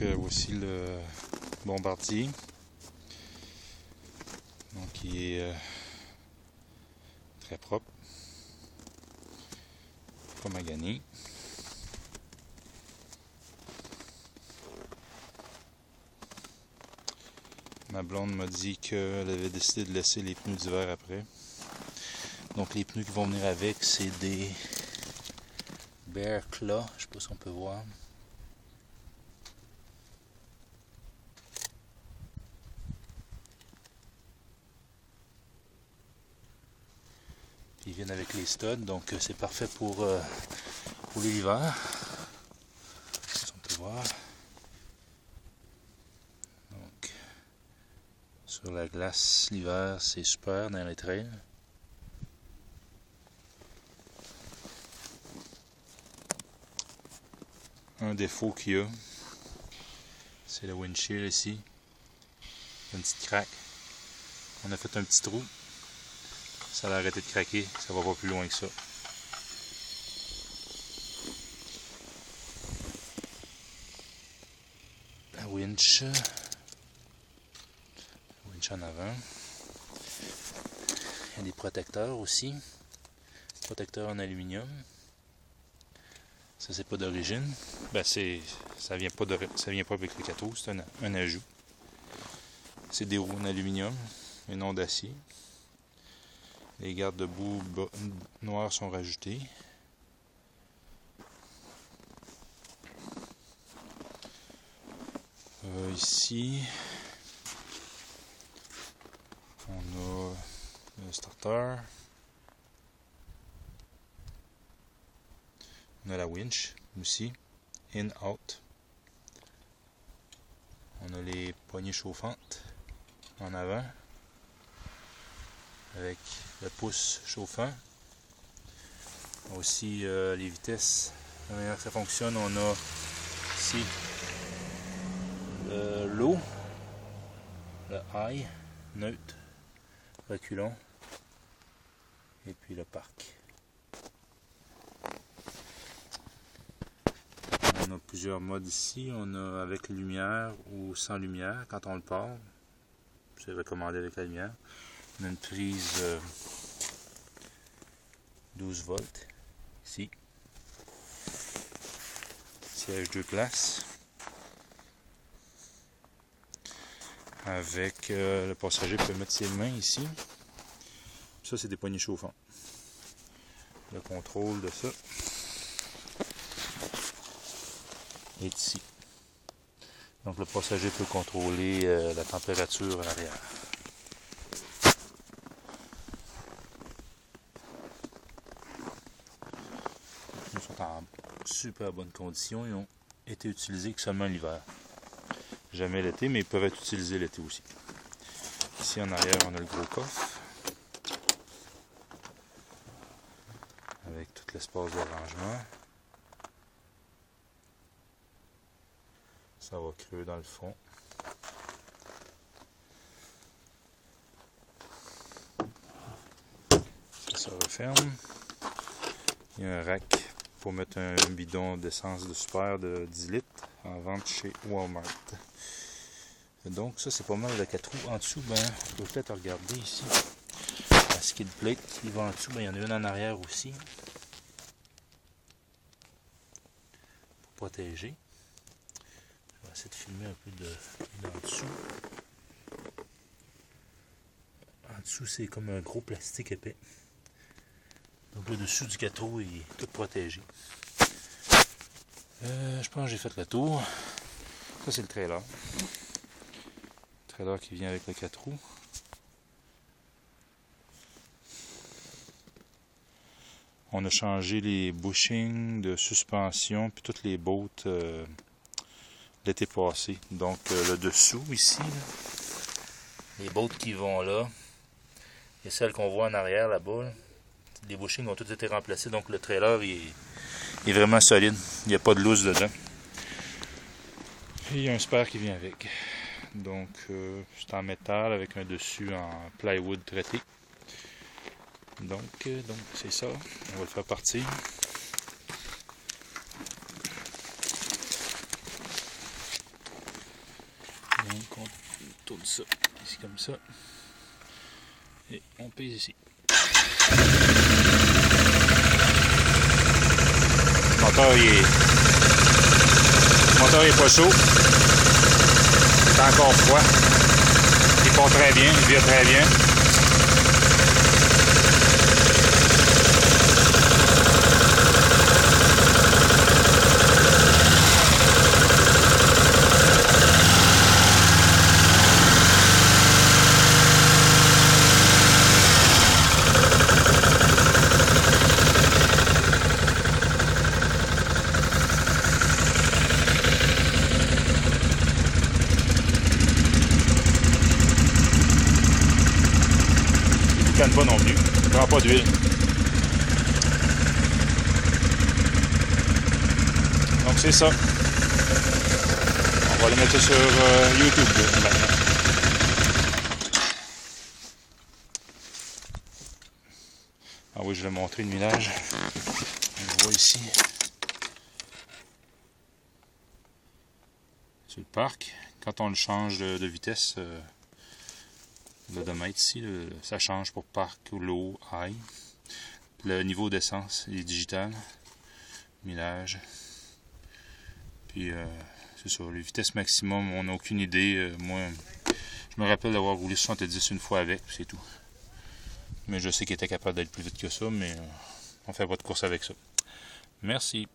Voici le bombardier. Donc il est très propre, pas magané. Ma blonde m'a dit qu'elle avait décidé de laisser les pneus d'hiver après. Donc les pneus qui vont venir avec, c'est des Bear Claw, je sais pas si on peut voir. Ils viennent avec les studs, donc c'est parfait pour l'hiver. Si on peut voir. Donc, sur la glace l'hiver, c'est super dans les trails. Un défaut qu'il y a, c'est le windshield ici. Une petite craque. On a fait un petit trou. Ça a arrêté de craquer, ça va pas plus loin que ça. La winch en avant. Il y a des protecteurs aussi. Protecteurs en aluminium. Ça c'est pas d'origine. Ben ça vient pas avec le 4 roues, c'est un ajout. C'est des roues en aluminium et non d'acier. Les garde-boue noirs sont rajoutés. Ici, on a le starter. On a la winch aussi, in-out. On a les poignées chauffantes en avant, avec le pouce chauffant. Aussi les vitesses, la manière que ça fonctionne, on a ici le low, le high, neutre, reculons, et puis le parc. On a plusieurs modes ici, on a avec lumière ou sans lumière quand on le part. C'est recommandé avec la lumière. On a une prise 12 volts ici. Siège 2 places. Avec le passager peut mettre ses mains ici. Ça c'est des poignées chauffantes. Le contrôle de ça est ici. Donc le passager peut contrôler la température à l'arrière. Ils sont en super bonne condition. Ils ont été utilisés que seulement l'hiver. Jamais l'été, mais ils peuvent être utilisés l'été aussi. Ici en arrière, on a le gros coffre. Avec tout l'espace de rangement. Ça va creux dans le fond. Ça referme. Il y a un rack pour mettre un bidon d'essence de super de 10 litres en vente chez Walmart. Donc ça c'est pas mal le 4 roues. En dessous, on peut peut-être regarder ici. La skid plate qui va en dessous, il y en a une en arrière aussi. Pour protéger. Je vais essayer de filmer un peu d'en dessous. En dessous c'est comme un gros plastique épais. Donc le dessus du 4 roues est tout protégé. Je pense que j'ai fait le tour. Ça c'est le trailer. Le trailer qui vient avec le 4 roues. On a changé les bushings de suspension puis toutes les bottes l'été passé. Donc le dessous ici, là, les bottes qui vont là et celles qu'on voit en arrière là-bas, là, les bushings ont tous été remplacés. Donc le trailer il est vraiment solide. Il n'y a pas de loose dedans. Et il y a un spare qui vient avec. Donc c'est en métal avec un dessus en plywood traité. Donc c'est ça. On va le faire partir. tourne ça ici comme ça. Et on pèse ici. Le moteur il est pas chaud. C'est encore froid. Il part très bien, il vire très bien. Pas non plus, il prend pas d'huile. Donc c'est ça. On va le mettre sur YouTube maintenant. Ah oui, je vais montrer le millage. On le voit ici. Sur le parc, quand on le change de vitesse, l'odomètre ici, ça change pour parc, low, high. Le niveau d'essence est digital. Millage. Puis c'est ça, les vitesses maximum, on n'a aucune idée. Moi, je me rappelle d'avoir roulé 70 une fois avec, c'est tout. Mais je sais qu'il était capable d'être plus vite que ça, mais on fait pas de course avec ça. Merci.